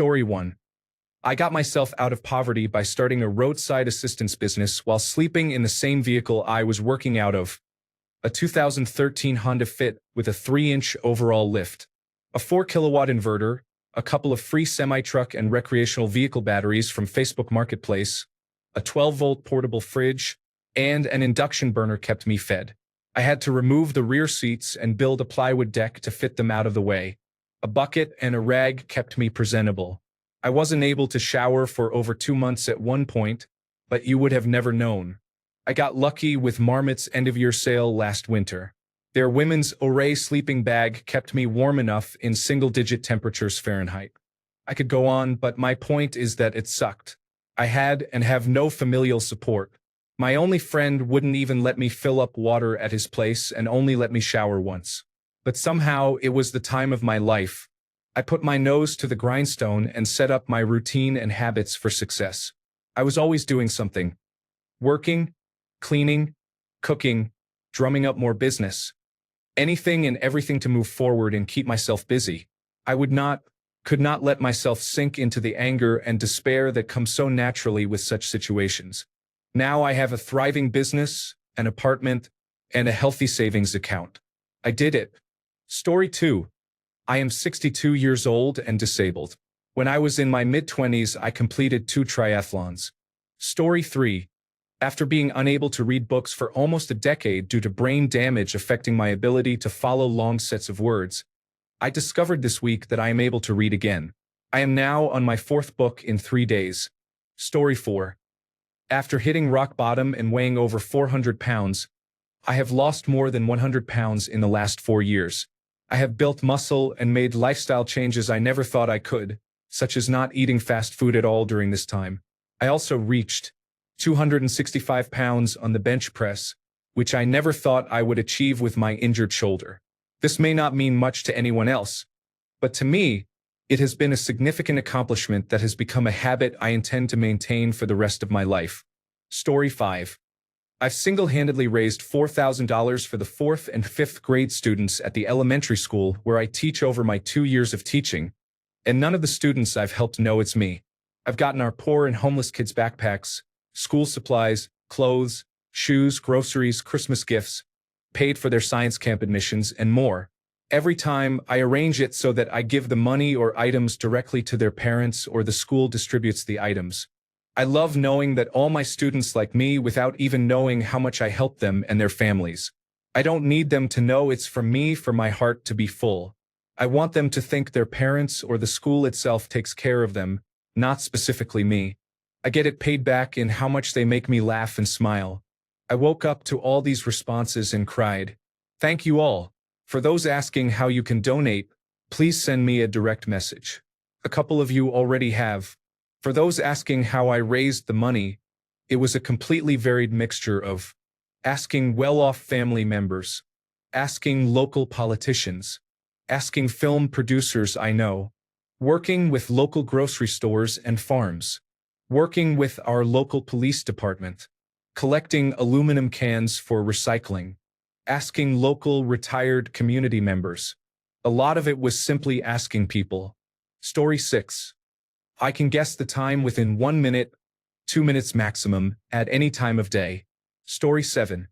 Story 1. I got myself out of poverty by starting a roadside assistance business while sleeping in the same vehicle I was working out of, a 2013 Honda Fit with a 3-inch overall lift, a 4-kilowatt inverter, a couple of free semi-truck and recreational vehicle batteries from Facebook Marketplace, a 12-volt portable fridge, and an induction burner kept me fed. I had to remove the rear seats and build a plywood deck to fit them out of the way. A bucket and a rag kept me presentable. I wasn't able to shower for over 2 months at one point, but you would have never known. I got lucky with Marmot's end-of-year sale last winter. Their women's Oray sleeping bag kept me warm enough in single-digit temperatures Fahrenheit. I could go on, but my point is that it sucked. I had and have no familial support. My only friend wouldn't even let me fill up water at his place and only let me shower once. But somehow it was the time of my life. I put my nose to the grindstone and set up my routine and habits for success. I was always doing something. Working, cleaning, cooking, drumming up more business. Anything and everything to move forward and keep myself busy. I could not let myself sink into the anger and despair that come so naturally with such situations. Now I have a thriving business, an apartment, and a healthy savings account. I did it. Story 2. I am 62 years old and disabled. When I was in my mid-20s, I completed 2 triathlons. Story 3. After being unable to read books for almost a decade due to brain damage affecting my ability to follow long sets of words, I discovered this week that I am able to read again. I am now on my 4th book in 3 days. Story 4. After hitting rock bottom and weighing over 400 pounds, I have lost more than 100 pounds in the last 4 years. I have built muscle and made lifestyle changes I never thought I could, such as not eating fast food at all during this time. I also reached 265 pounds on the bench press, which I never thought I would achieve with my injured shoulder. This may not mean much to anyone else, but to me, it has been a significant accomplishment that has become a habit I intend to maintain for the rest of my life. Story 5. I've single-handedly raised $4,000 for the 4th and 5th grade students at the elementary school where I teach over my 2 years of teaching, and none of the students I've helped know it's me. I've gotten our poor and homeless kids backpacks, school supplies, clothes, shoes, groceries, Christmas gifts, paid for their science camp admissions, and more. Every time, I arrange it so that I give the money or items directly to their parents or the school distributes the items. I love knowing that all my students like me without even knowing how much I help them and their families. I don't need them to know it's from me for my heart to be full. I want them to think their parents or the school itself takes care of them, not specifically me. I get it paid back in how much they make me laugh and smile. I woke up to all these responses and cried. Thank you all. For those asking how you can donate, please send me a direct message. A couple of you already have. For those asking how I raised the money, it was a completely varied mixture of asking well-off family members, asking local politicians, asking film producers I know, working with local grocery stores and farms, working with our local police department, collecting aluminum cans for recycling, asking local retired community members. A lot of it was simply asking people. Story 6. I can guess the time within 1 minute, 2 minutes maximum, at any time of day. Story 7.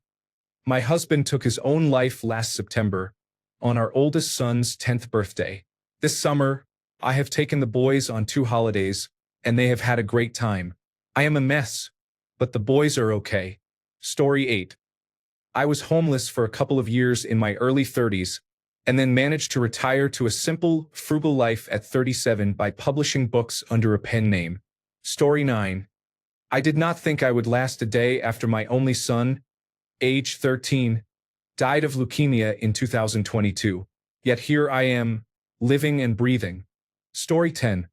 My husband took his own life last September, on our oldest son's 10th birthday. This summer, I have taken the boys on 2 holidays, and they have had a great time. I am a mess, but the boys are okay. Story 8. I was homeless for a couple of years in my early 30s, and then managed to retire to a simple, frugal life at 37 by publishing books under a pen name. Story 9. I did not think I would last a day after my only son, age 13, died of leukemia in 2022. Yet here I am, living and breathing. Story 10.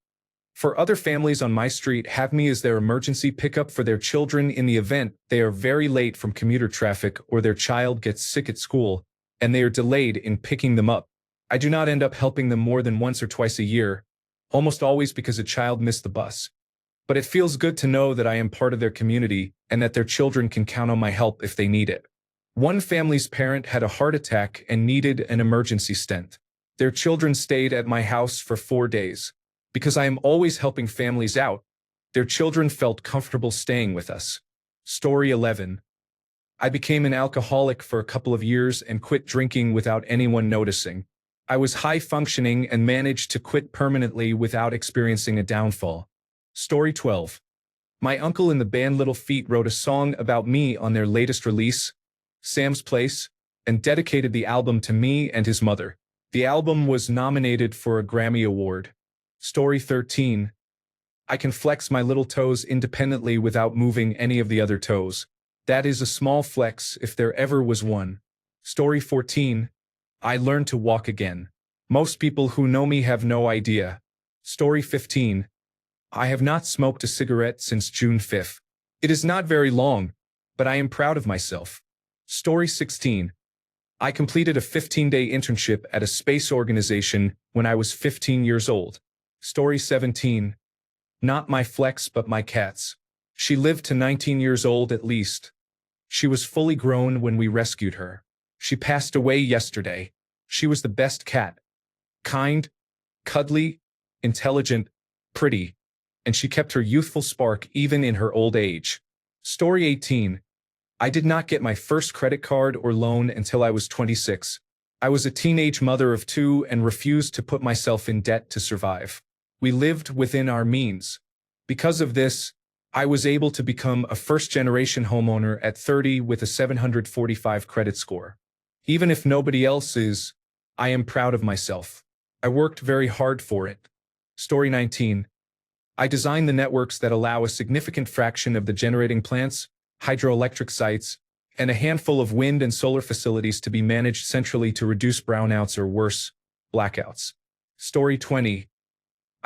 For other families on my street have me as their emergency pickup for their children in the event they are very late from commuter traffic or their child gets sick at school, and they are delayed in picking them up. I do not end up helping them more than once or twice a year, almost always because a child missed the bus. But it feels good to know that I am part of their community and that their children can count on my help if they need it. One family's parent had a heart attack and needed an emergency stent. Their children stayed at my house for 4 days. Because I am always helping families out, their children felt comfortable staying with us. Story 11. I became an alcoholic for a couple of years and quit drinking without anyone noticing. I was high functioning and managed to quit permanently without experiencing a downfall. Story 12. My uncle in the band Little Feat wrote a song about me on their latest release, Sam's Place, and dedicated the album to me and his mother. The album was nominated for a Grammy Award. Story 13. I can flex my little toes independently without moving any of the other toes. That is a small flex if there ever was one. Story 14. I learned to walk again. Most people who know me have no idea. Story 15. I have not smoked a cigarette since June 5th. It is not very long, but I am proud of myself. Story 16. I completed a 15-day internship at a space organization when I was 15 years old. Story 17. Not my flex but my cat's. She lived to 19 years old at least. She was fully grown when we rescued her. She passed away yesterday. She was the best cat. Kind, cuddly, intelligent, pretty, and she kept her youthful spark even in her old age. Story 18. I did not get my first credit card or loan until I was 26. I was a teenage mother of two and refused to put myself in debt to survive. We lived within our means. Because of this, I was able to become a first-generation homeowner at 30 with a 745 credit score. Even if nobody else is, I am proud of myself. I worked very hard for it. Story 19. I designed the networks that allow a significant fraction of the generating plants, hydroelectric sites, and a handful of wind and solar facilities to be managed centrally to reduce brownouts or worse, blackouts. Story 20.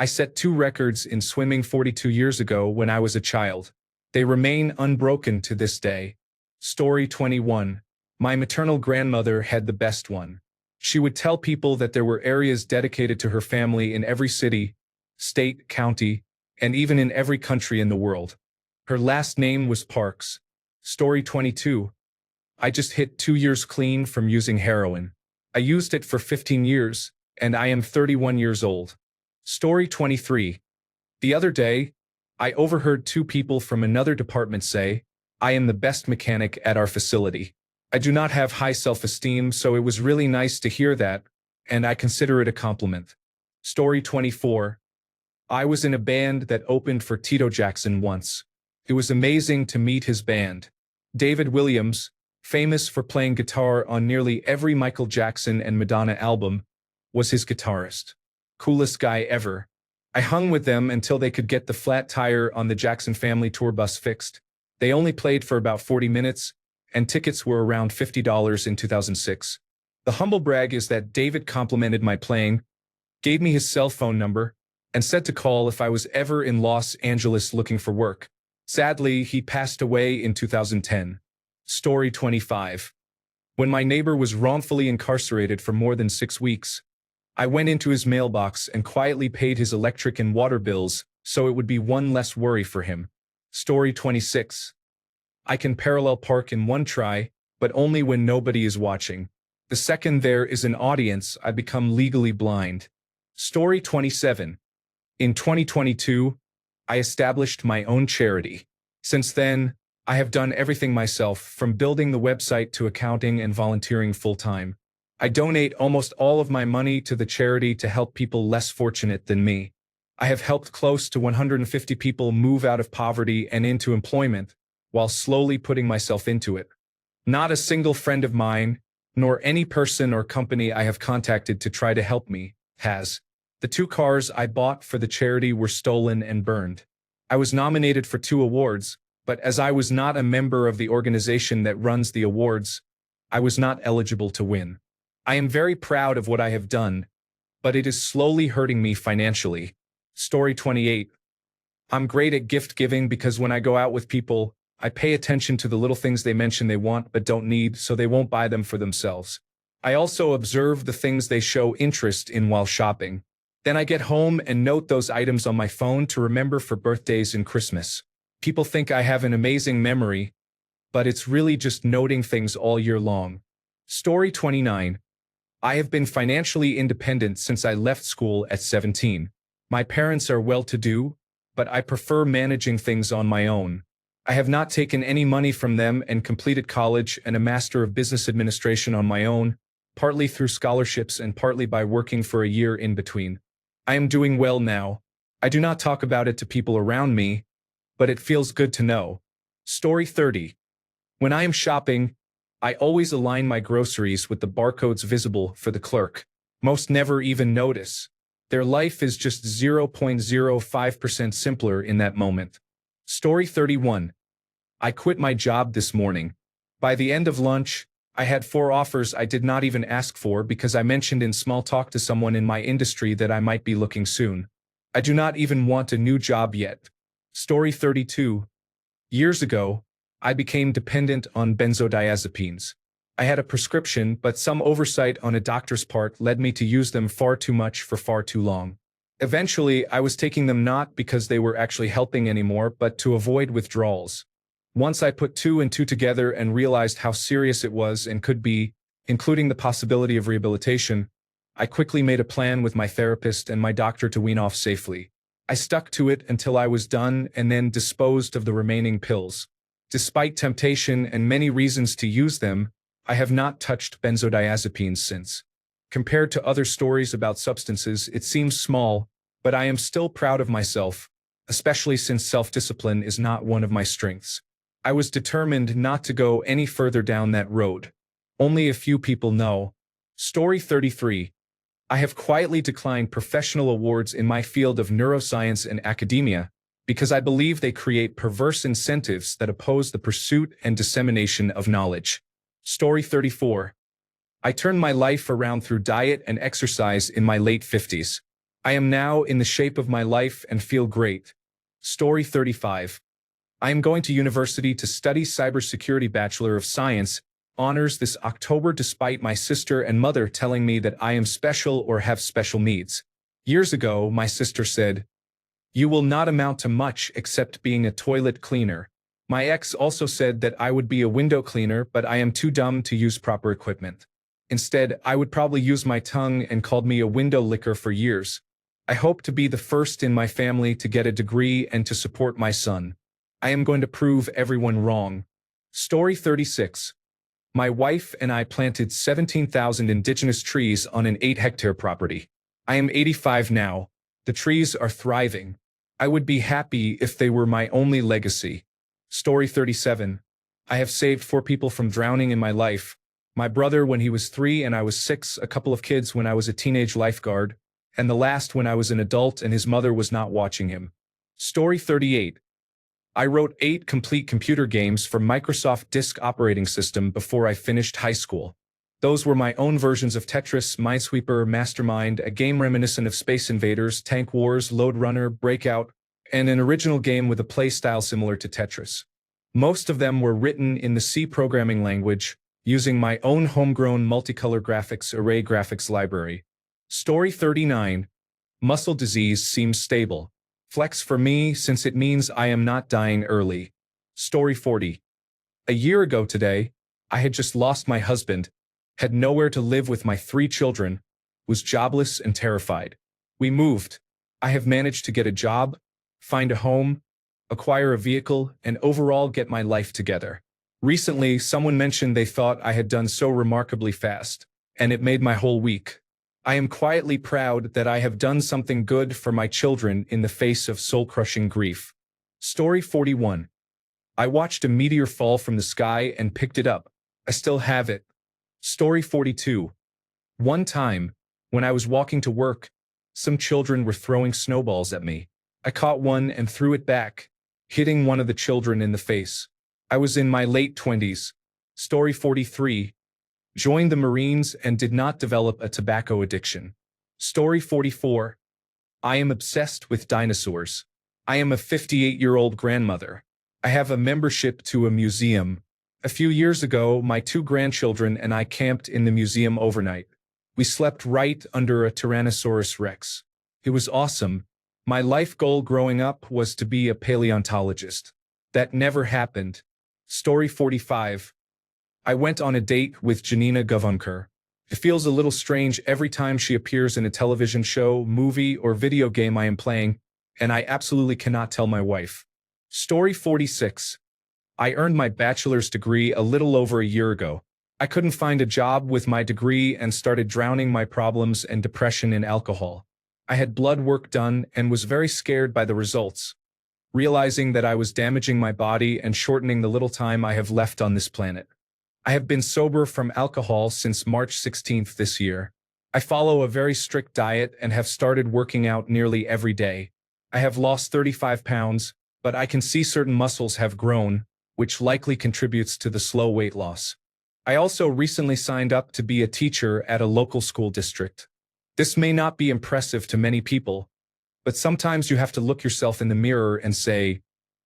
I set 2 records in swimming 42 years ago when I was a child. They remain unbroken to this day. Story 21. My maternal grandmother had the best one. She would tell people that there were areas dedicated to her family in every city, state, county, and even in every country in the world. Her last name was Parks. Story 22. I just hit 2 years clean from using heroin. I used it for 15 years, and I am 31 years old. Story 23. The other day, I overheard 2 people from another department say, I am the best mechanic at our facility. I do not have high self-esteem, so it was really nice to hear that, and I consider it a compliment. Story 24. I was in a band that opened for Tito Jackson once. It was amazing to meet his band. David Williams, famous for playing guitar on nearly every Michael Jackson and Madonna album, was his guitarist. Coolest guy ever. I hung with them until they could get the flat tire on the Jackson Family tour bus fixed. They only played for about 40 minutes, and tickets were around $50 in 2006. The humble brag is that David complimented my playing, gave me his cell phone number, and said to call if I was ever in Los Angeles looking for work. Sadly, he passed away in 2010. Story 25. When my neighbor was wrongfully incarcerated for more than 6 weeks, I went into his mailbox and quietly paid his electric and water bills so it would be one less worry for him. Story 26. I can parallel park in one try, but only when nobody is watching. The second there is an audience, I become legally blind. Story 27. In 2022, I established my own charity. Since then, I have done everything myself, from building the website to accounting and volunteering full-time. I donate almost all of my money to the charity to help people less fortunate than me. I have helped close to 150 people move out of poverty and into employment, while slowly putting myself into it. Not a single friend of mine, nor any person or company I have contacted to try to help me, has. The 2 cars I bought for the charity were stolen and burned. I was nominated for 2 awards, but as I was not a member of the organization that runs the awards, I was not eligible to win. I am very proud of what I have done, but it is slowly hurting me financially. Story 28. I'm great at gift giving because when I go out with people, I pay attention to the little things they mention they want but don't need, so they won't buy them for themselves. I also observe the things they show interest in while shopping. Then I get home and note those items on my phone to remember for birthdays and Christmas. People think I have an amazing memory, but it's really just noting things all year long. Story 29. I have been financially independent since I left school at 17. My parents are well-to-do, but I prefer managing things on my own. I have not taken any money from them and completed college and a Master of Business Administration on my own, partly through scholarships and partly by working for a year in between. I am doing well now. I do not talk about it to people around me, but it feels good to know. Story 30. When I am shopping, I always align my groceries with the barcodes visible for the clerk. Most never even notice. Their life is just 0.05% simpler in that moment. Story 31. I quit my job this morning. By the end of lunch, I had 4 offers I did not even ask for because I mentioned in small talk to someone in my industry that I might be looking soon. I do not even want a new job yet. Story 32. Years ago, I became dependent on benzodiazepines. I had a prescription, but some oversight on a doctor's part led me to use them far too much for far too long. Eventually, I was taking them not because they were actually helping anymore, but to avoid withdrawals. Once I put 2 and 2 together and realized how serious it was and could be, including the possibility of rehabilitation, I quickly made a plan with my therapist and my doctor to wean off safely. I stuck to it until I was done and then disposed of the remaining pills. Despite temptation and many reasons to use them, I have not touched benzodiazepines since. Compared to other stories about substances, it seems small, but I am still proud of myself, especially since self-discipline is not one of my strengths. I was determined not to go any further down that road. Only a few people know. Story 33. I have quietly declined professional awards in my field of neuroscience and academia because I believe they create perverse incentives that oppose the pursuit and dissemination of knowledge. Story 34. I turned my life around through diet and exercise in my late 50s. I am now in the shape of my life and feel great. Story 35. I am going to university to study Cybersecurity Bachelor of Science honors this October despite my sister and mother telling me that I am special or have special needs. Years ago, my sister said, "You will not amount to much except being a toilet cleaner." My ex also said that I would be a window cleaner, but I am too dumb to use proper equipment. Instead, I would probably use my tongue and called me a window licker for years. I hope to be the first in my family to get a degree and to support my son. I am going to prove everyone wrong. Story 36. My wife and I planted 17,000 indigenous trees on an 8-hectare property. I am 85 now. The trees are thriving. I would be happy if they were my only legacy. Story 37. I have saved 4 people from drowning in my life. My brother when he was 3 and I was 6, a couple of kids when I was a teenage lifeguard, and the last when I was an adult and his mother was not watching him. Story 38. I wrote 8 complete computer games for Microsoft Disk Operating System before I finished high school. Those were my own versions of Tetris, Minesweeper, Mastermind, a game reminiscent of Space Invaders, Tank Wars, Lode Runner, Breakout, and an original game with a play style similar to Tetris. Most of them were written in the C programming language, using my own homegrown multicolor graphics array graphics library. Story 39. Muscle disease seems stable. Flex for me since it means I am not dying early. Story 40. A year ago today, I had just lost my husband, had nowhere to live with my 3 children, was jobless and terrified. We moved. I have managed to get a job, find a home, acquire a vehicle, and overall get my life together. Recently, someone mentioned they thought I had done so remarkably fast, and it made my whole week. I am quietly proud that I have done something good for my children in the face of soul-crushing grief. Story 41. I watched a meteor fall from the sky and picked it up. I still have it. Story 42. One time, when I was walking to work, some children were throwing snowballs at me. I caught one and threw it back, hitting one of the children in the face. I was in my late 20s. Story 43. Joined the Marines and did not develop a tobacco addiction. Story 44. I am obsessed with dinosaurs. I am a 58-year-old grandmother. I have a membership to a museum. A few years ago, my 2 grandchildren and I camped in the museum overnight. We slept right under a Tyrannosaurus Rex. It was awesome. My life goal growing up was to be a paleontologist. That never happened. Story 45. I went on a date with Janina Gavankar. It feels a little strange every time she appears in a television show, movie, or video game I am playing, and I absolutely cannot tell my wife. Story 46. I earned my bachelor's degree a little over a year ago. I couldn't find a job with my degree and started drowning my problems and depression in alcohol. I had blood work done and was very scared by the results, realizing that I was damaging my body and shortening the little time I have left on this planet. I have been sober from alcohol since March 16th this year. I follow a very strict diet and have started working out nearly every day. I have lost 35 pounds, but I can see certain muscles have grown, which likely contributes to the slow weight loss. I also recently signed up to be a teacher at a local school district. This may not be impressive to many people, but sometimes you have to look yourself in the mirror and say,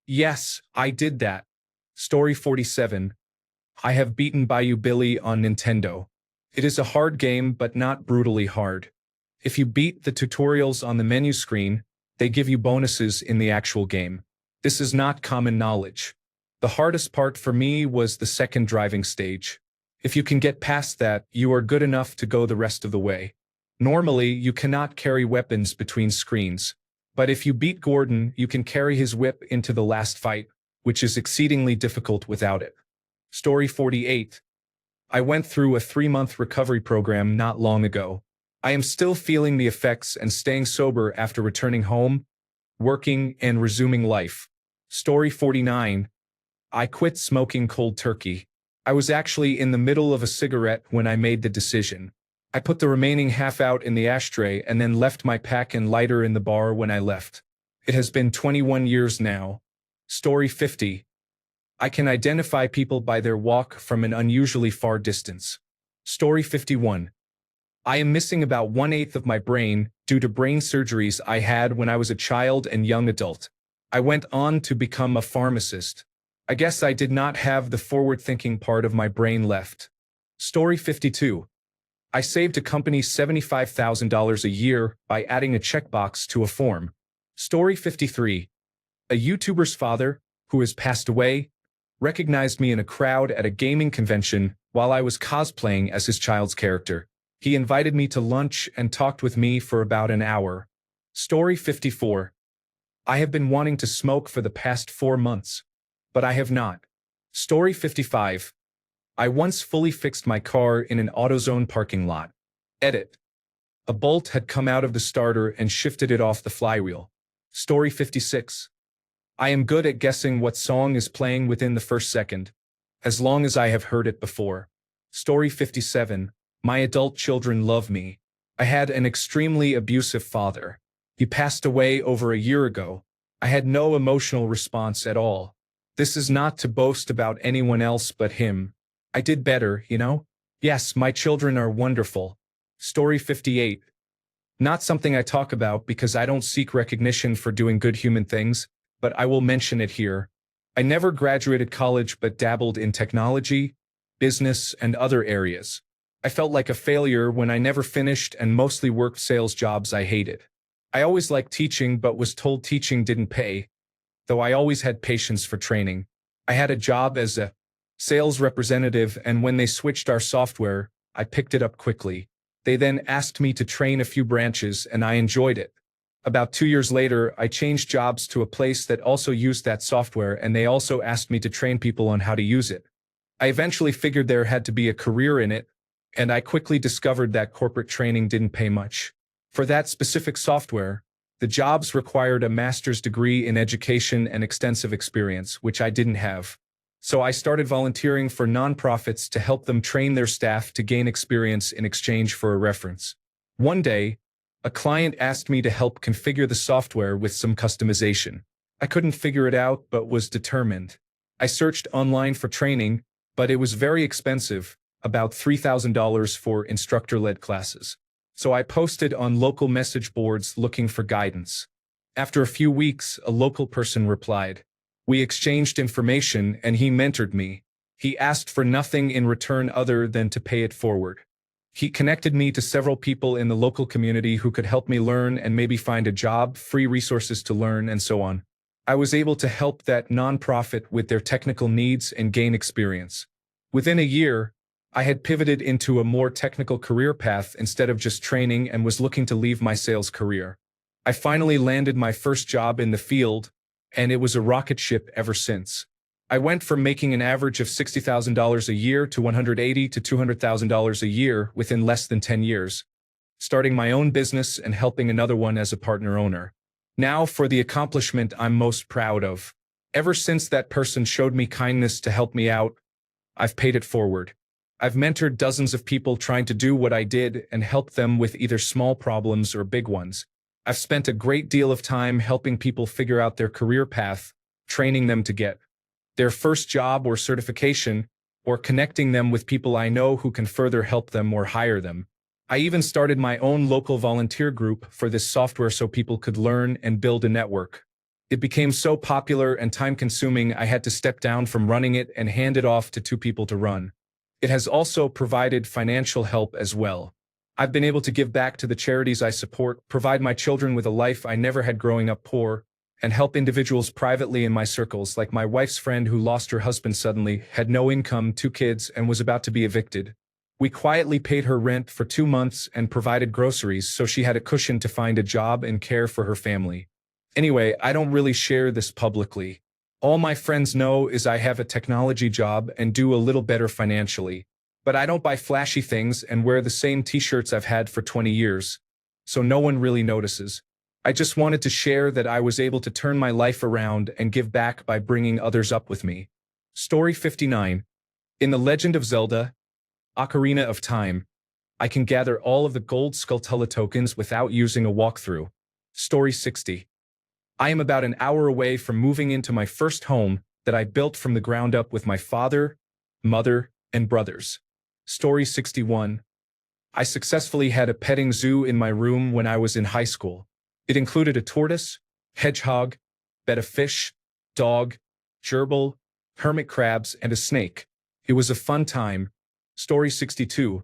yes, I did that. Story 47. I have beaten Bayou Billy on Nintendo. It is a hard game, but not brutally hard. If you beat the tutorials on the menu screen, they give you bonuses in the actual game. This is not common knowledge. The hardest part for me was the second driving stage. If you can get past that, you are good enough to go the rest of the way. Normally, you cannot carry weapons between screens. But if you beat Gordon, you can carry his whip into the last fight, which is exceedingly difficult without it. Story 48. I went through a 3-month recovery program not long ago. I am still feeling the effects and staying sober after returning home, working, and resuming life. Story 49. I quit smoking cold turkey. I was actually in the middle of a cigarette when I made the decision. I put the remaining half out in the ashtray and then left my pack and lighter in the bar when I left. It has been 21 years now. Story 50. I can identify people by their walk from an unusually far distance. Story 51. I am missing about 1/8 of my brain due to brain surgeries I had when I was a child and young adult. I went on to become a pharmacist. I guess I did not have the forward-thinking part of my brain left. Story 52. I saved a company $75,000 a year by adding a checkbox to a form. Story 53. A YouTuber's father, who has passed away, recognized me in a crowd at a gaming convention while I was cosplaying as his child's character. He invited me to lunch and talked with me for about an hour. Story 54. I have been wanting to smoke for the past 4 months, but I have not. Story 55. I once fully fixed my car in an AutoZone parking lot. Edit. A bolt had come out of the starter and shifted it off the flywheel. Story 56. I am good at guessing what song is playing within the first second, as long as I have heard it before. Story 57. My adult children love me. I had an extremely abusive father. He passed away over a year ago. I had no emotional response at all. This is not to boast about anyone else but him. I did better, you know? Yes, my children are wonderful. Story 58. Not something I talk about because I don't seek recognition for doing good human things, but I will mention it here. I never graduated college but dabbled in technology, business, and other areas. I felt like a failure when I never finished and mostly worked sales jobs I hated. I always liked teaching but was told teaching didn't pay, though I always had patience for training. I had a job as a sales representative, and when they switched our software, I picked it up quickly. They then asked me to train a few branches, and I enjoyed it. About 2 years later, I changed jobs to a place that also used that software, and they also asked me to train people on how to use it. I eventually figured there had to be a career in it, and I quickly discovered that corporate training didn't pay much. For that specific software, the jobs required a master's degree in education and extensive experience, which I didn't have. So I started volunteering for nonprofits to help them train their staff to gain experience in exchange for a reference. One day, a client asked me to help configure the software with some customization. I couldn't figure it out but was determined. I searched online for training, but it was very expensive, about $3,000 for instructor-led classes. So I posted on local message boards looking for guidance. After a few weeks, a local person replied. We exchanged information and he mentored me. He asked for nothing in return other than to pay it forward. He connected me to several people in the local community who could help me learn and maybe find a job, free resources to learn, and so on. I was able to help that nonprofit with their technical needs and gain experience. Within a year, I had pivoted into a more technical career path instead of just training and was looking to leave my sales career. I finally landed my first job in the field, and it was a rocket ship ever since. I went from making an average of $60,000 a year to $180,000 to $200,000 a year within less than 10 years, starting my own business and helping another one as a partner owner. Now for the accomplishment I'm most proud of. Ever since that person showed me kindness to help me out, I've paid it forward. I've mentored dozens of people trying to do what I did and helped them with either small problems or big ones. I've spent a great deal of time helping people figure out their career path, training them to get their first job or certification, or connecting them with people I know who can further help them or hire them. I even started my own local volunteer group for this software so people could learn and build a network. It became so popular and time-consuming I had to step down from running it and hand it off to two people to run. It has also provided financial help as well. I've been able to give back to the charities I support, provide my children with a life I never had growing up poor, and help individuals privately in my circles, like my wife's friend who lost her husband suddenly, had no income, 2 kids, and was about to be evicted. We quietly paid her rent for 2 months and provided groceries so she had a cushion to find a job and care for her family. Anyway, I don't really share this publicly. All my friends know is I have a technology job and do a little better financially. But I don't buy flashy things and wear the same t-shirts I've had for 20 years. So no one really notices. I just wanted to share that I was able to turn my life around and give back by bringing others up with me. Story 59. In The Legend of Zelda, Ocarina of Time, I can gather all of the gold Skulltula tokens without using a walkthrough. Story 60. I am about an hour away from moving into my first home that I built from the ground up with my father, mother, and brothers. Story 61. I successfully had a petting zoo in my room when I was in high school. It included a tortoise, hedgehog, betta fish, dog, gerbil, hermit crabs, and a snake. It was a fun time. Story 62.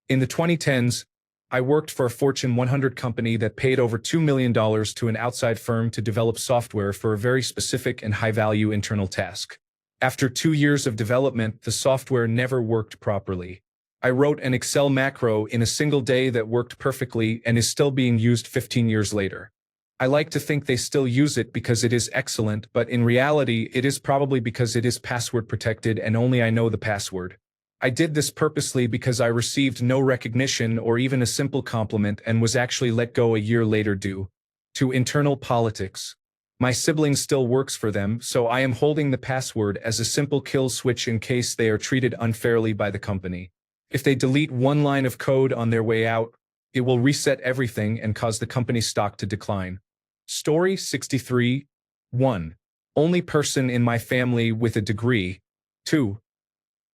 In the 2010s, I worked for a Fortune 100 company that paid over $2 million to an outside firm to develop software for a very specific and high-value internal task. After 2 years of development, the software never worked properly. I wrote an Excel macro in a single day that worked perfectly and is still being used 15 years later. I like to think they still use it because it is excellent, but in reality, it is probably because it is password protected and only I know the password. I did this purposely because I received no recognition or even a simple compliment and was actually let go a year later due to internal politics. My sibling still works for them, so I am holding the password as a simple kill switch in case they are treated unfairly by the company. If they delete one line of code on their way out, it will reset everything and cause the company's stock to decline. Story 63. 1. Only person in my family with a degree. 2.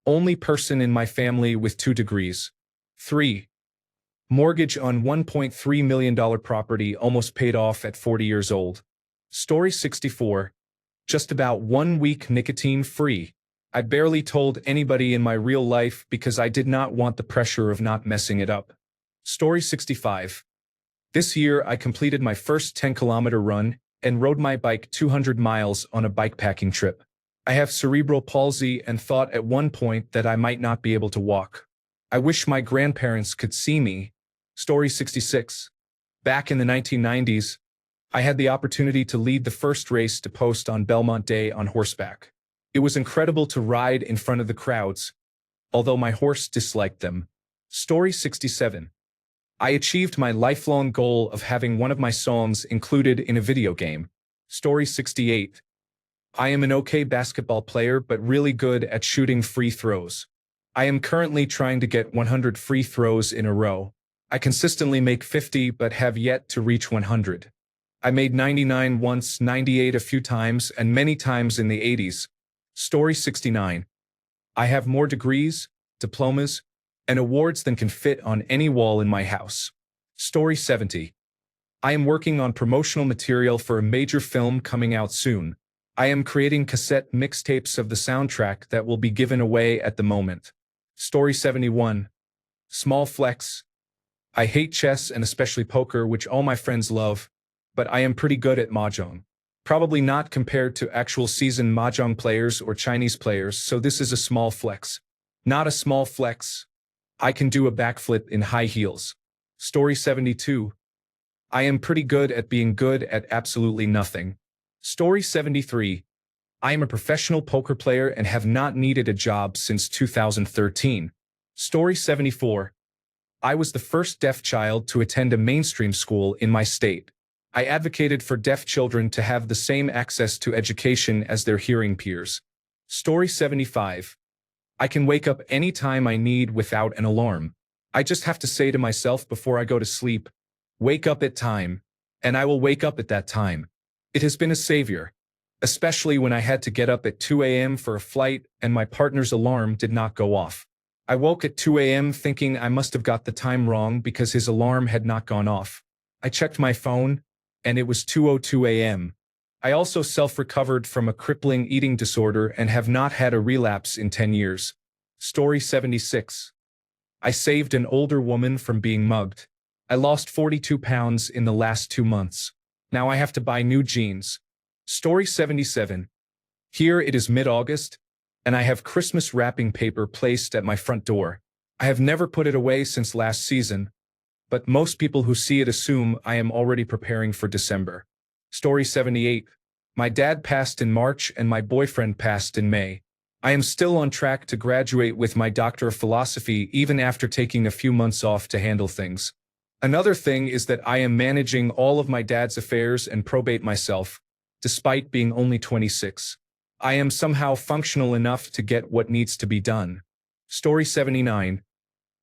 Only person in my family with 2 degrees. 3. Mortgage on $1.3 million property almost paid off at 40 years old. Story 64. Just about 1 week nicotine-free. I barely told anybody in my real life because I did not want the pressure of not messing it up. Story 65. This year I completed my first 10-kilometer run and rode my bike 200 miles on a bikepacking trip. I have cerebral palsy and thought at one point that I might not be able to walk. I wish my grandparents could see me. Story 66. Back in the 1990s, I had the opportunity to lead the first race to post on Belmont Day on horseback. It was incredible to ride in front of the crowds, although my horse disliked them. Story 67. I achieved my lifelong goal of having one of my songs included in a video game. Story 68. I am an okay basketball player but really good at shooting free throws. I am currently trying to get 100 free throws in a row. I consistently make 50 but have yet to reach 100. I made 99 once, 98 a few times, and many times in the 80s. Story 69. I have more degrees, diplomas, and awards than can fit on any wall in my house. Story 70. I am working on promotional material for a major film coming out soon. I am creating cassette mixtapes of the soundtrack that will be given away at the moment. Story 71. Small flex. I hate chess and especially poker, which all my friends love, but I am pretty good at mahjong. Probably not compared to actual seasoned mahjong players or Chinese players, so this is a small flex. Not a small flex. I can do a backflip in high heels. Story 72. I am pretty good at being good at absolutely nothing. Story 73. I am a professional poker player and have not needed a job since 2013. Story 74. I was the first deaf child to attend a mainstream school in my state. I advocated for deaf children to have the same access to education as their hearing peers. Story 75. I can wake up any time I need without an alarm. I just have to say to myself before I go to sleep, wake up at time, and I will wake up at that time. It has been a savior, especially when I had to get up at 2 a.m. for a flight and my partner's alarm did not go off. I woke at 2 a.m. thinking I must have got the time wrong because his alarm had not gone off. I checked my phone, and it was 2:02 a.m. I also self-recovered from a crippling eating disorder and have not had a relapse in 10 years. Story 76. I saved an older woman from being mugged. I lost 42 pounds in the last 2 months. Now I have to buy new jeans. Story 77. Here it is mid-August, and I have Christmas wrapping paper placed at my front door. I have never put it away since last season, but most people who see it assume I am already preparing for December. Story 78. My dad passed in March and my boyfriend passed in May. I am still on track to graduate with my Doctor of Philosophy even after taking a few months off to handle things. Another thing is that I am managing all of my dad's affairs and probate myself, despite being only 26. I am somehow functional enough to get what needs to be done. Story 79.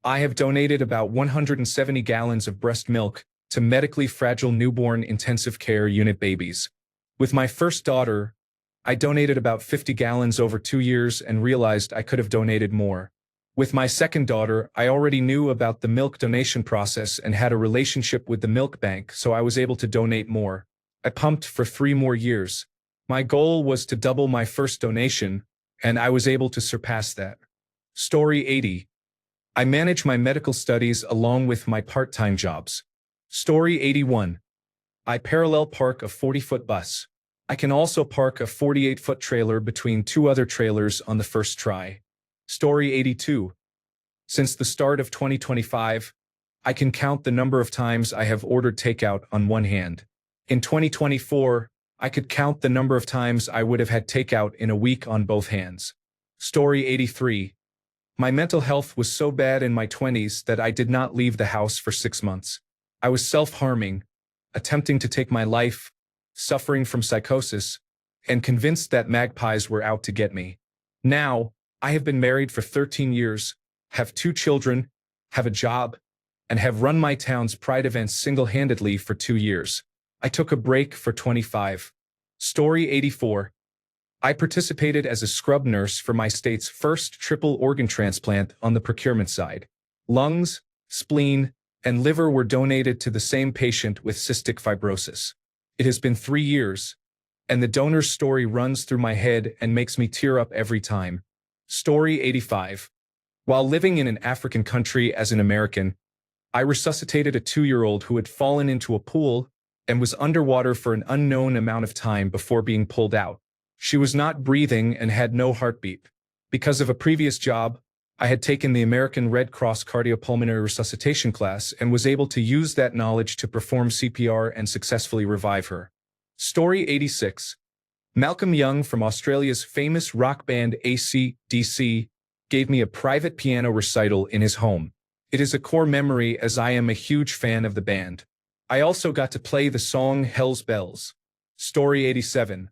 I have donated about 170 gallons of breast milk to medically fragile newborn intensive care unit babies. With my first daughter, I donated about 50 gallons over 2 years and realized I could have donated more. With my second daughter, I already knew about the milk donation process and had a relationship with the milk bank, so I was able to donate more. I pumped for 3 more years. My goal was to double my first donation, and I was able to surpass that. Story 80. I manage my medical studies along with my part-time jobs. Story 81. I parallel park a 40-foot bus. I can also park a 48-foot trailer between 2 other trailers on the first try. Story 82. Since the start of 2025, I can count the number of times I have ordered takeout on one hand. In 2024, I could count the number of times I would have had takeout in a week on both hands. Story 83. My mental health was so bad in my 20s that I did not leave the house for 6 months. I was self-harming, attempting to take my life, suffering from psychosis, and convinced that magpies were out to get me. Now, I have been married for 13 years, have 2 children, have a job, and have run my town's pride events single-handedly for 2 years. I took a break for 25. Story 84. I participated as a scrub nurse for my state's first triple organ transplant on the procurement side. Lungs, spleen, and liver were donated to the same patient with cystic fibrosis. It has been 3 years, and the donor's story runs through my head and makes me tear up every time. Story 85. While living in an African country as an American, I resuscitated a 2-year-old who had fallen into a pool and was underwater for an unknown amount of time before being pulled out. She was not breathing and had no heartbeat. Because of a previous job, I had taken the American Red Cross cardiopulmonary resuscitation class and was able to use that knowledge to perform CPR and successfully revive her. Story 86. Malcolm Young from Australia's famous rock band AC/DC gave me a private piano recital in his home. It is a core memory as I am a huge fan of the band. I also got to play the song Hell's Bells. Story 87.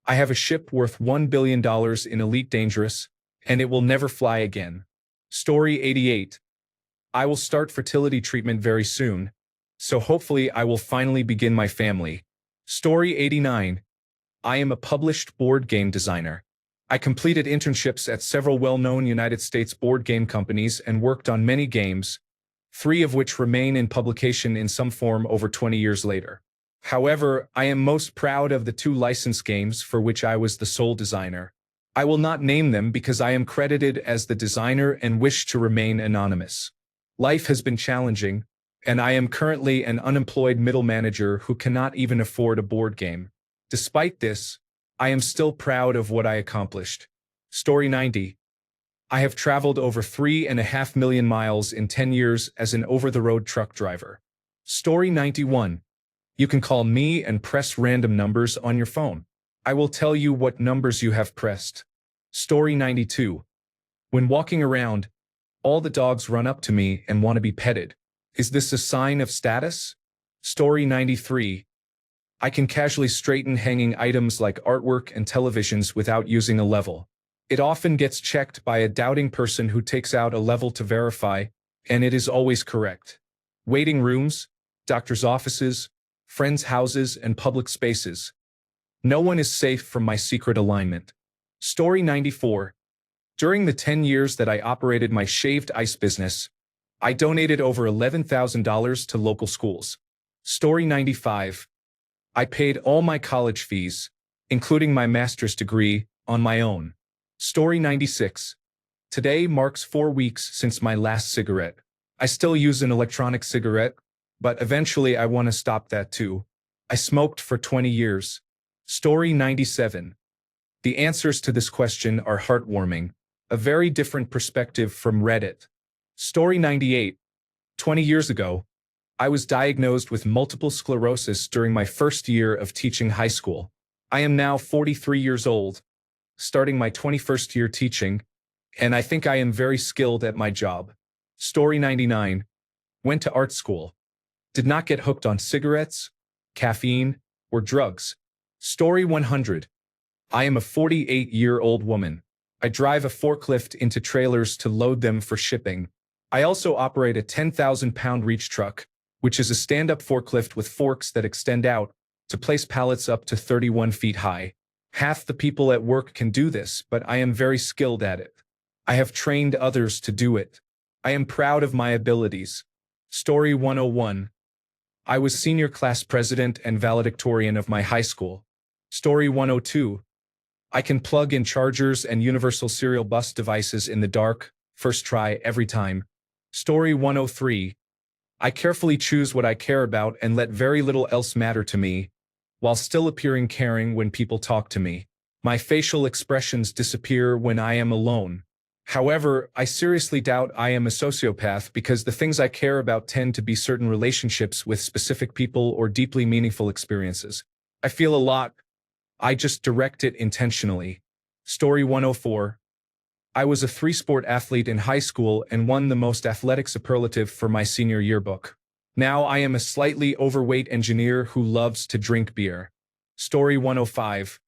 I have a ship worth $1 billion in Elite Dangerous, and it will never fly again. Story 88. I will start fertility treatment very soon, so hopefully I will finally begin my family. Story 89. I am a published board game designer. I completed internships at several well-known United States board game companies and worked on many games, 3 of which remain in publication in some form over 20 years later. However, I am most proud of the 2 licensed games for which I was the sole designer. I will not name them because I am credited as the designer and wish to remain anonymous. Life has been challenging, and I am currently an unemployed middle manager who cannot even afford a board game. Despite this, I am still proud of what I accomplished. Story 90. I have traveled over 3.5 million miles in 10 years as an over-the-road truck driver. Story 91. You can call me and press random numbers on your phone. I will tell you what numbers you have pressed. Story 92. When walking around, all the dogs run up to me and want to be petted. Is this a sign of status? Story 93. I can casually straighten hanging items like artwork and televisions without using a level. It often gets checked by a doubting person who takes out a level to verify, and it is always correct. Waiting rooms, doctors' offices, friends' houses, and public spaces. No one is safe from my secret alignment. Story 94. During the 10 years that I operated my shaved ice business, I donated over $11,000 to local schools. Story 95. I paid all my college fees, including my master's degree, on my own. Story 96. Today marks 4 weeks since my last cigarette. I still use an electronic cigarette, but eventually I want to stop that too. I smoked for 20 years. Story 97. The answers to this question are heartwarming, a very different perspective from Reddit. Story 98. 20 years ago, I was diagnosed with multiple sclerosis during my first year of teaching high school. I am now 43 years old, starting my 21st year teaching, and I think I am very skilled at my job. Story 99. Went to art school. Did not get hooked on cigarettes, caffeine, or drugs. Story 100. I am a 48-year-old woman. I drive a forklift into trailers to load them for shipping. I also operate a 10,000-pound reach truck, which is a stand-up forklift with forks that extend out to place pallets up to 31 feet high. Half the people at work can do this, but I am very skilled at it. I have trained others to do it. I am proud of my abilities. Story 101. I was senior class president and valedictorian of my high school. Story 102. I can plug in chargers and universal serial bus devices in the dark, first try every time. Story 103. I carefully choose what I care about and let very little else matter to me, while still appearing caring when people talk to me. My facial expressions disappear when I am alone. However, I seriously doubt I am a sociopath because the things I care about tend to be certain relationships with specific people or deeply meaningful experiences. I feel a lot. I just direct it intentionally. Story 104. I was a 3-sport athlete in high school and won the most athletic superlative for my senior yearbook. Now I am a slightly overweight engineer who loves to drink beer. Story 105.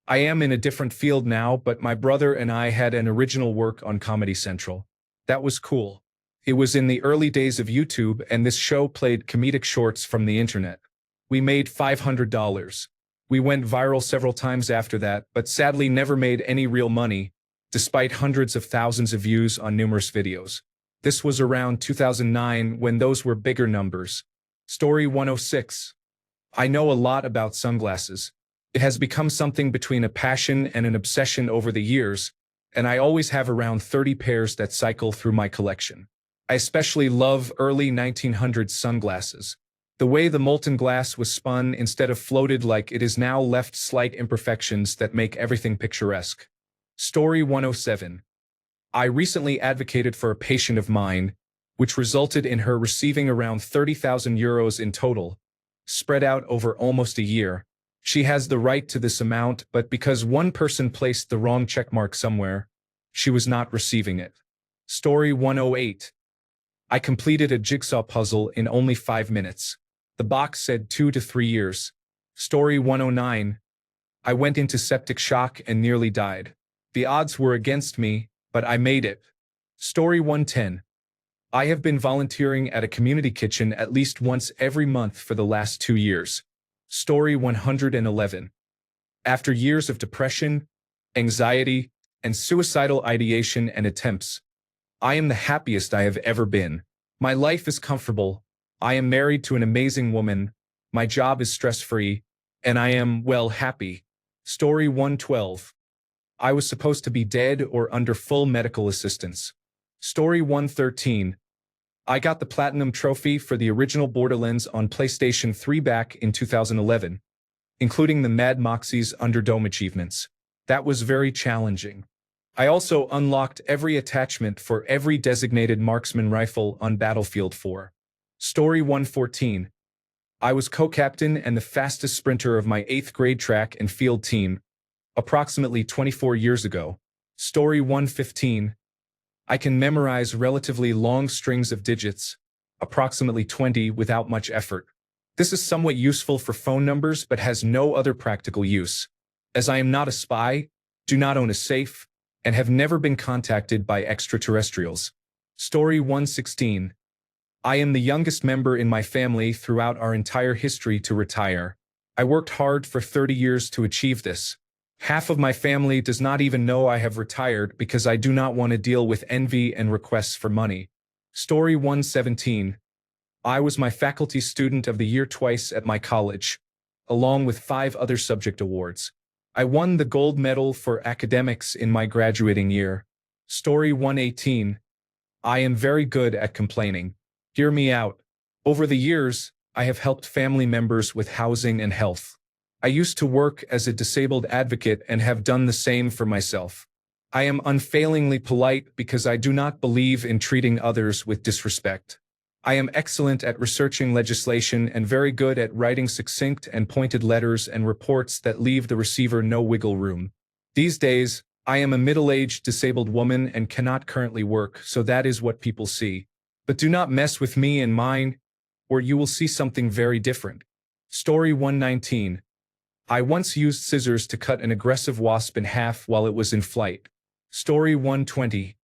I am in a different field now, but my brother and I had an original work on Comedy Central. That was cool. It was in the early days of YouTube, and this show played comedic shorts from the internet. We made $500. We went viral several times after that, but sadly never made any real money, despite hundreds of thousands of views on numerous videos. This was around 2009 when those were bigger numbers. Story 106. I know a lot about sunglasses. It has become something between a passion and an obsession over the years, and I always have around 30 pairs that cycle through my collection. I especially love early 1900s sunglasses. The way the molten glass was spun instead of floated like it is now left slight imperfections that make everything picturesque. Story 107. I recently advocated for a patient of mine, which resulted in her receiving around 30,000 euros in total, spread out over almost a year. She has the right to this amount, but because one person placed the wrong checkmark somewhere, she was not receiving it. Story 108. I completed a jigsaw puzzle in only 5 minutes. The box said 2 to 3 years. Story 109. I went into septic shock and nearly died. The odds were against me, but I made it. Story 110. I have been volunteering at a community kitchen at least once every month for the last 2 years. Story 111. After years of depression, anxiety, and suicidal ideation and attempts, I am the happiest I have ever been. My life is comfortable. I am married to an amazing woman. My job is stress-free, and I am, well, happy. Story 112. I was supposed to be dead or under full medical assistance. Story 113. I got the Platinum Trophy for the original Borderlands on PlayStation 3 back in 2011, including the Mad Moxie's Underdome achievements. That was very challenging. I also unlocked every attachment for every designated marksman rifle on Battlefield 4. Story 114. I was co-captain and the fastest sprinter of my 8th grade track and field team, approximately 24 years ago. Story 115. I can memorize relatively long strings of digits, approximately 20 without much effort. This is somewhat useful for phone numbers but has no other practical use, as I am not a spy, do not own a safe, and have never been contacted by extraterrestrials. Story 116. I am the youngest member in my family throughout our entire history to retire. I worked hard for 30 years to achieve this. Half of my family does not even know I have retired because I do not want to deal with envy and requests for money. Story 117. I was my faculty student of the year twice at my college, along with 5 other subject awards. I won the gold medal for academics in my graduating year. Story 118. I am very good at complaining. Hear me out. Over the years, I have helped family members with housing and health. I used to work as a disabled advocate and have done the same for myself. I am unfailingly polite because I do not believe in treating others with disrespect. I am excellent at researching legislation and very good at writing succinct and pointed letters and reports that leave the receiver no wiggle room. These days, I am a middle-aged disabled woman and cannot currently work, so that is what people see. But do not mess with me and mine, or you will see something very different. Story 119. I once used scissors to cut an aggressive wasp in half while it was in flight. Story 120.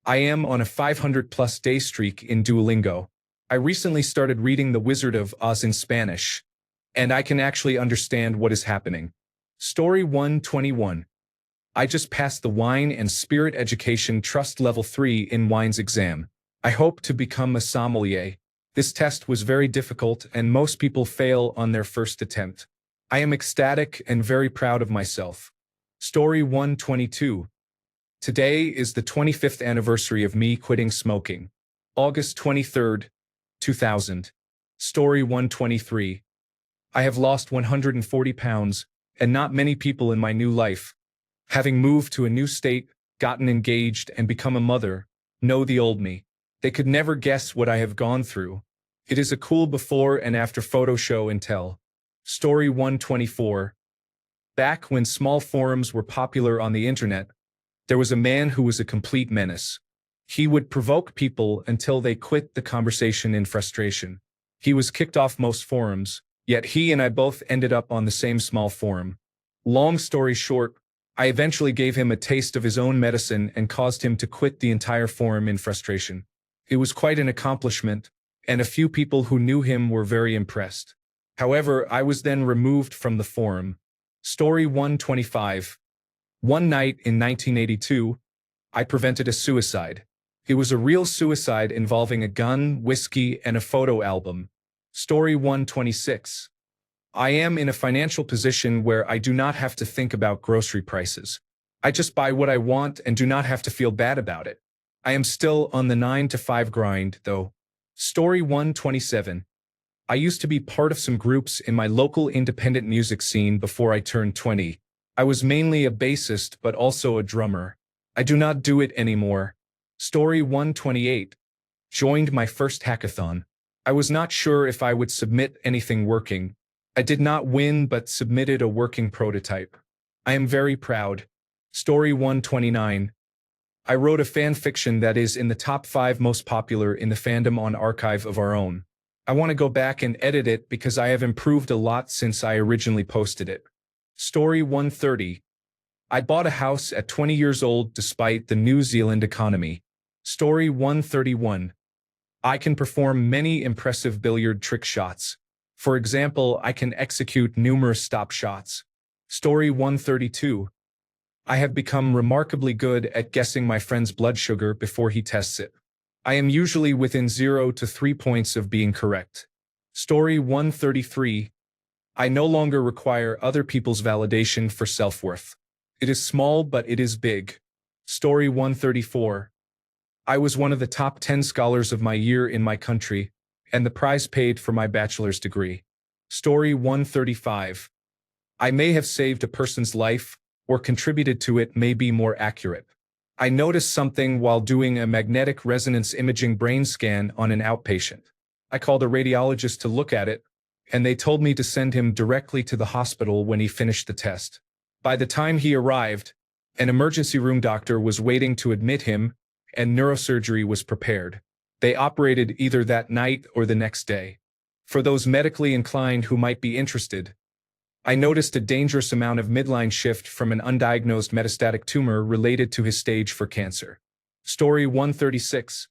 I am on a 500-plus day streak in Duolingo. I recently started reading The Wizard of Oz in Spanish, and I can actually understand what is happening. Story 121. I just passed the Wine and Spirit Education Trust Level 3 in Wines exam. I hope to become a sommelier. This test was very difficult and most people fail on their first attempt. I am ecstatic and very proud of myself. Story 122. Today is the 25th anniversary of me quitting smoking. August 23rd, 2000. Story 123. I have lost 140 pounds, and not many people in my new life, having moved to a new state, gotten engaged, and become a mother, know the old me. They could never guess what I have gone through. It is a cool before and after photo show and tell. Story 124. Back when small forums were popular on the internet, there was a man who was a complete menace. He would provoke people until they quit the conversation in frustration. He was kicked off most forums, yet he and I both ended up on the same small forum. Long story short, I eventually gave him a taste of his own medicine and caused him to quit the entire forum in frustration. It was quite an accomplishment, and a few people who knew him were very impressed. However, I was then removed from the forum. Story 125. One night in 1982, I prevented a suicide. It was a real suicide involving a gun, whiskey, and a photo album. Story 126. I am in a financial position where I do not have to think about grocery prices. I just buy what I want and do not have to feel bad about it. I am still on the 9-to-5 grind, though. Story 127. I used to be part of some groups in my local independent music scene before I turned 20. I was mainly a bassist but also a drummer. I do not do it anymore. Story 128. Joined my first hackathon. I was not sure if I would submit anything working. I did not win but submitted a working prototype. I am very proud. Story 129. I wrote a fan fiction that is in the top 5 most popular in the fandom on Archive of Our Own. I want to go back and edit it because I have improved a lot since I originally posted it. Story 130. I bought a house at 20 years old despite the New Zealand economy. Story 131. I can perform many impressive billiard trick shots. For example, I can execute numerous stop shots. Story 132. I have become remarkably good at guessing my friend's blood sugar before he tests it. I am usually within 0 to 3 points of being correct. Story 133. I no longer require other people's validation for self-worth. It is small, but it is big. Story 134. I was one of the top 10 scholars of my year in my country, and the prize paid for my bachelor's degree. Story 135. I may have saved a person's life, or contributed to it may be more accurate. I noticed something while doing a magnetic resonance imaging brain scan on an outpatient. I called a radiologist to look at it, and they told me to send him directly to the hospital when he finished the test. By the time he arrived, an emergency room doctor was waiting to admit him, and neurosurgery was prepared. They operated either that night or the next day. For those medically inclined who might be interested, I noticed a dangerous amount of midline shift from an undiagnosed metastatic tumor related to his stage for cancer. Story 136.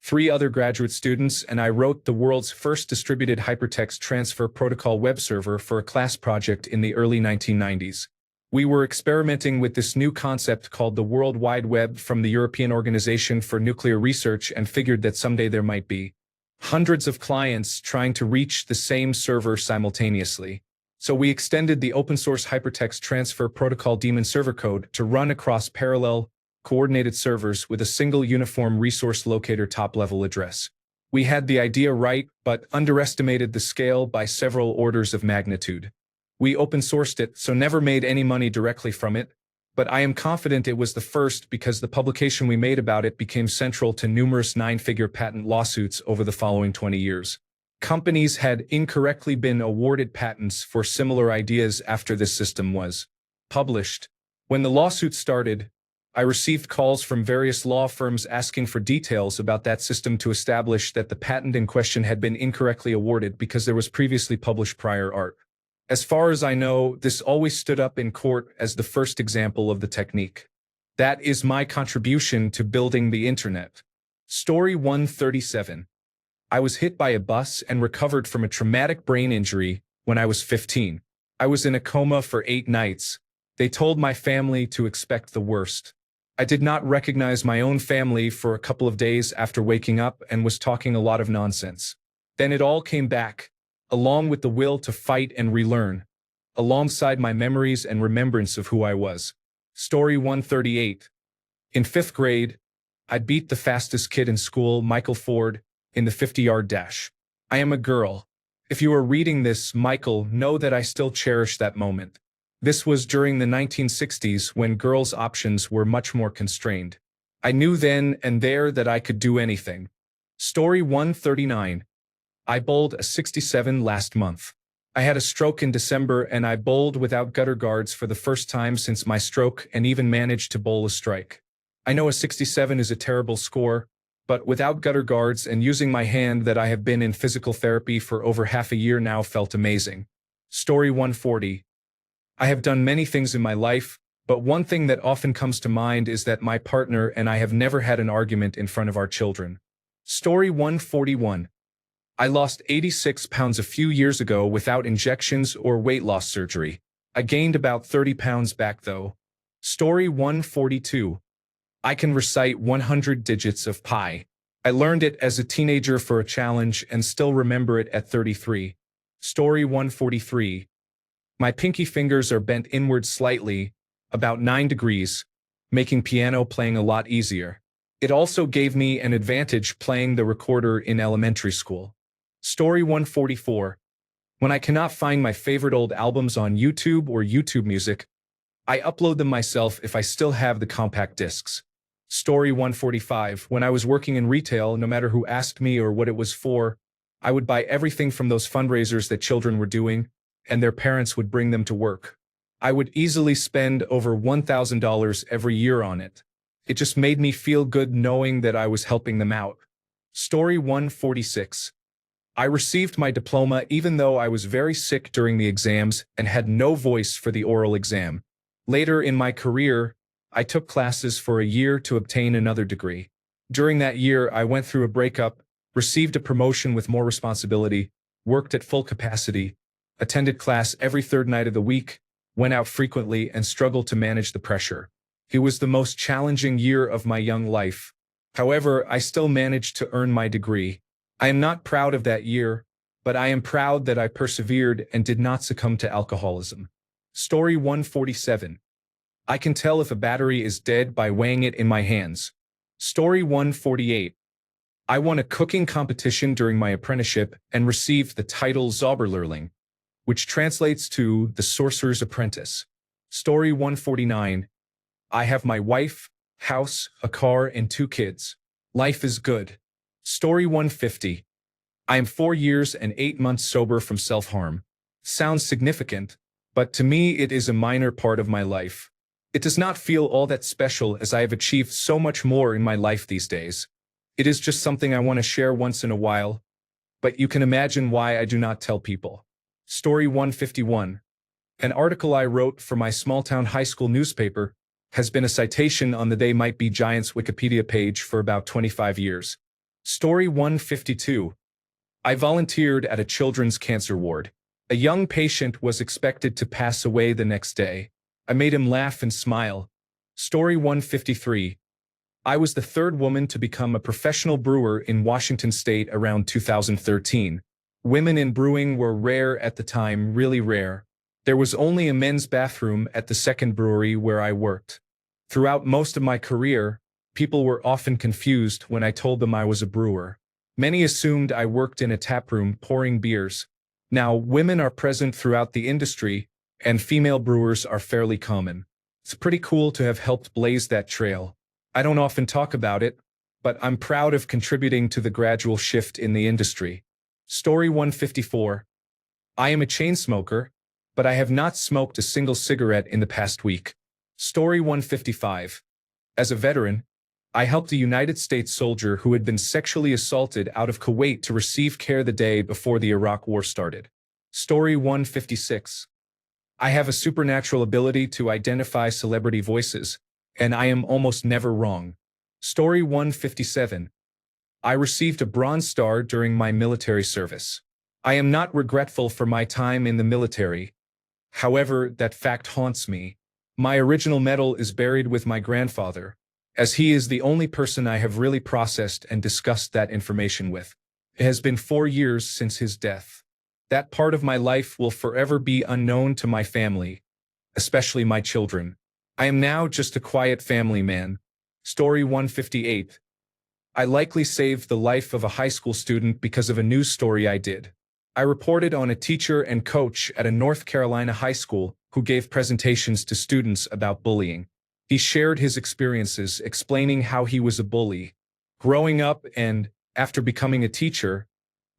3 other graduate students and I wrote the world's first distributed hypertext transfer protocol web server for a class project in the early 1990s. We were experimenting with this new concept called the World Wide Web from the European Organization for Nuclear Research and figured that someday there might be hundreds of clients trying to reach the same server simultaneously. So we extended the open-source hypertext transfer protocol daemon server code to run across parallel, coordinated servers with a single uniform resource locator top-level address. We had the idea right, but underestimated the scale by several orders of magnitude. We open-sourced it, so never made any money directly from it, but I am confident it was the first because the publication we made about it became central to numerous 9-figure patent lawsuits over the following 20 years. Companies had incorrectly been awarded patents for similar ideas after this system was published. When the lawsuit started, I received calls from various law firms asking for details about that system to establish that the patent in question had been incorrectly awarded because there was previously published prior art. As far as I know, this always stood up in court as the first example of the technique. That is my contribution to building the internet. Story 137. I was hit by a bus and recovered from a traumatic brain injury when I was 15. I was in a coma for 8 nights. They told my family to expect the worst. I did not recognize my own family for a couple of days after waking up and was talking a lot of nonsense. Then it all came back, along with the will to fight and relearn, alongside my memories and remembrance of who I was. Story 138. In 5th grade, I beat the fastest kid in school, Michael Ford, in the 50-yard dash. I am a girl. If you are reading this, Michael, know that I still cherish that moment. This was during the 1960s when girls' options were much more constrained. I knew then and there that I could do anything. Story 139. I bowled a 67 last month. I had a stroke in December and I bowled without gutter guards for the first time since my stroke and even managed to bowl a strike. I know a 67 is a terrible score, but without gutter guards and using my hand that I have been in physical therapy for over half a year now felt amazing. Story 140. I have done many things in my life, but one thing that often comes to mind is that my partner and I have never had an argument in front of our children. Story 141. I lost 86 pounds a few years ago without injections or weight loss surgery. I gained about 30 pounds back though. Story 142. I can recite 100 digits of pi. I learned it as a teenager for a challenge and still remember it at 33. Story 143. My pinky fingers are bent inward slightly, about 9 degrees, making piano playing a lot easier. It also gave me an advantage playing the recorder in elementary school. Story 144. When I cannot find my favorite old albums on YouTube or YouTube Music, I upload them myself if I still have the compact discs. Story 145. When I was working in retail, no matter who asked me or what it was for, I would buy everything from those fundraisers that children were doing, and their parents would bring them to work. I would easily spend over $1,000 every year on it. It just made me feel good knowing that I was helping them out. Story 146. I received my diploma even though I was very sick during the exams and had no voice for the oral exam. Later in my career, I took classes for a year to obtain another degree. During that year, I went through a breakup, received a promotion with more responsibility, worked at full capacity, attended class every 3rd night of the week, went out frequently, and struggled to manage the pressure. It was the most challenging year of my young life. However, I still managed to earn my degree. I am not proud of that year, but I am proud that I persevered and did not succumb to alcoholism. Story 147. I can tell if a battery is dead by weighing it in my hands. Story 148. I won a cooking competition during my apprenticeship and received the title Zauberlehrling, which translates to the sorcerer's apprentice. Story 149. I have my wife, House, a car, and 2 kids. Life is good. Story 150. I am 4 years and 8 months sober from self-harm. Sounds significant, but to me it is a minor part of my life. It does not feel all that special as I have achieved so much more in my life these days. It is just something I want to share once in a while, but you can imagine why I do not tell people. Story 151. An article I wrote for my small-town high school newspaper has been a citation on the They Might Be Giants Wikipedia page for about 25 years. Story 152. I volunteered at a children's cancer ward. A young patient was expected to pass away the next day. I made him laugh and smile. Story 153. I was the third woman to become a professional brewer in Washington state around 2013. Women in brewing were rare at the time, really rare. There was only a men's bathroom at the second brewery where I worked. Throughout most of my career, people were often confused when I told them I was a brewer. Many assumed I worked in a taproom pouring beers. Now, women are present throughout the industry, and female brewers are fairly common. It's pretty cool to have helped blaze that trail. I don't often talk about it, but I'm proud of contributing to the gradual shift in the industry. Story 154. I am a chain smoker, but I have not smoked a single cigarette in the past week. Story 155. As a veteran, I helped a United States soldier who had been sexually assaulted out of Kuwait to receive care the day before the Iraq War started. Story 156. I have a supernatural ability to identify celebrity voices, and I am almost never wrong. Story 157. I received a Bronze Star during my military service. I am not regretful for my time in the military. However, that fact haunts me. My original medal is buried with my grandfather, as he is the only person I have really processed and discussed that information with. It has been 4 years since his death. That part of my life will forever be unknown to my family, especially my children. I am now just a quiet family man. Story 158. I likely saved the life of a high school student because of a news story I did. I reported on a teacher and coach at a North Carolina high school who gave presentations to students about bullying. He shared his experiences, explaining how he was a bully, growing up and, after becoming a teacher,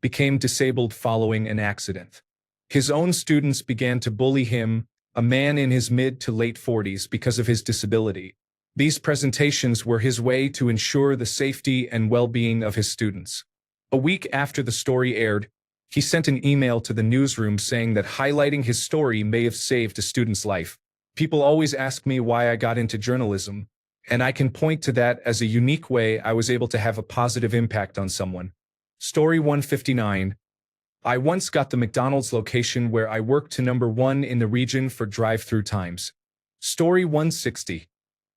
became disabled following an accident. His own students began to bully him, a man in his mid to late 40s, because of his disability. These presentations were his way to ensure the safety and well-being of his students. A week after the story aired, he sent an email to the newsroom saying that highlighting his story may have saved a student's life. People always ask me why I got into journalism, and I can point to that as a unique way I was able to have a positive impact on someone. Story 159. I once got the McDonald's location where I worked to #1 in the region for drive-through times. Story 160.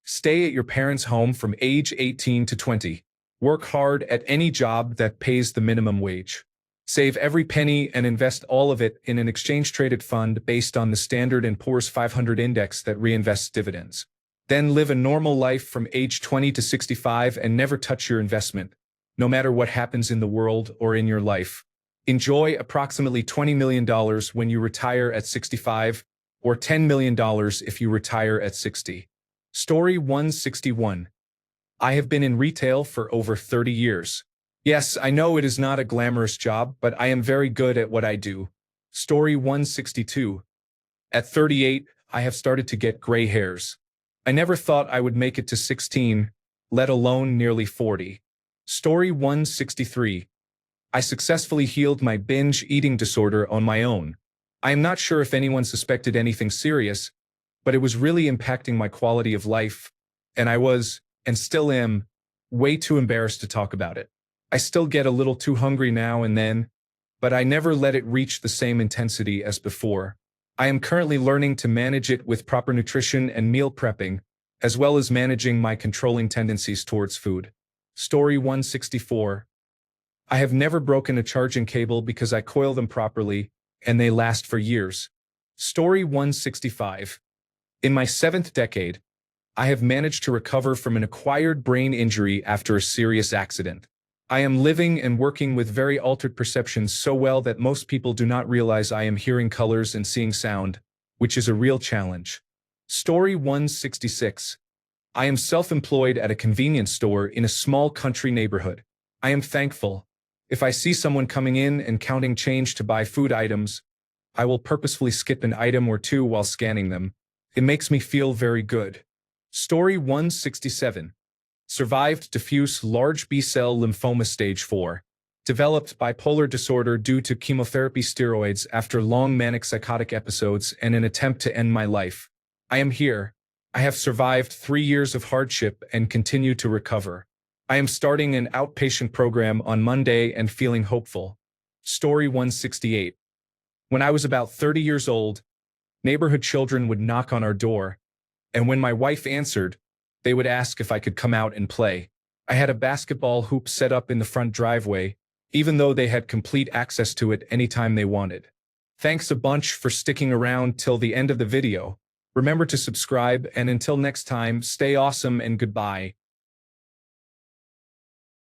Stay at your parents' home from age 18 to 20. Work hard at any job that pays the minimum wage. Save every penny and invest all of it in an exchange-traded fund based on the Standard & Poor's 500 index that reinvests dividends. Then live a normal life from age 20 to 65 and never touch your investment, no matter what happens in the world or in your life. Enjoy approximately $20 million when you retire at 65, or $10 million if you retire at 60. Story 161. I have been in retail for over 30 years. Yes, I know it is not a glamorous job, but I am very good at what I do. Story 162. At 38, I have started to get gray hairs. I never thought I would make it to 16, let alone nearly 40. Story 163. I successfully healed my binge eating disorder on my own. I am not sure if anyone suspected anything serious, but it was really impacting my quality of life, and I was, and still am, way too embarrassed to talk about it. I still get a little too hungry now and then, but I never let it reach the same intensity as before. I am currently learning to manage it with proper nutrition and meal prepping, as well as managing my controlling tendencies towards food. Story 164. I have never broken a charging cable because I coil them properly, and they last for years. Story 165. In my 7th decade, I have managed to recover from an acquired brain injury after a serious accident. I am living and working with very altered perceptions so well that most people do not realize I am hearing colors and seeing sound, which is a real challenge. Story 166. I am self-employed at a convenience store in a small country neighborhood. I am thankful. If I see someone coming in and counting change to buy food items, I will purposefully skip an item or two while scanning them. It makes me feel very good. Story 167. Survived diffuse large B-cell lymphoma stage 4. Developed bipolar disorder due to chemotherapy steroids after long manic psychotic episodes and an attempt to end my life. I am here. I have survived 3 years of hardship and continue to recover. I am starting an outpatient program on Monday and feeling hopeful. Story 168. When I was about 30 years old, neighborhood children would knock on our door, and when my wife answered, they would ask if I could come out and play. I had a basketball hoop set up in the front driveway, even though they had complete access to it anytime they wanted. Thanks a bunch for sticking around till the end of the video. Remember to subscribe, and until next time, stay awesome and goodbye.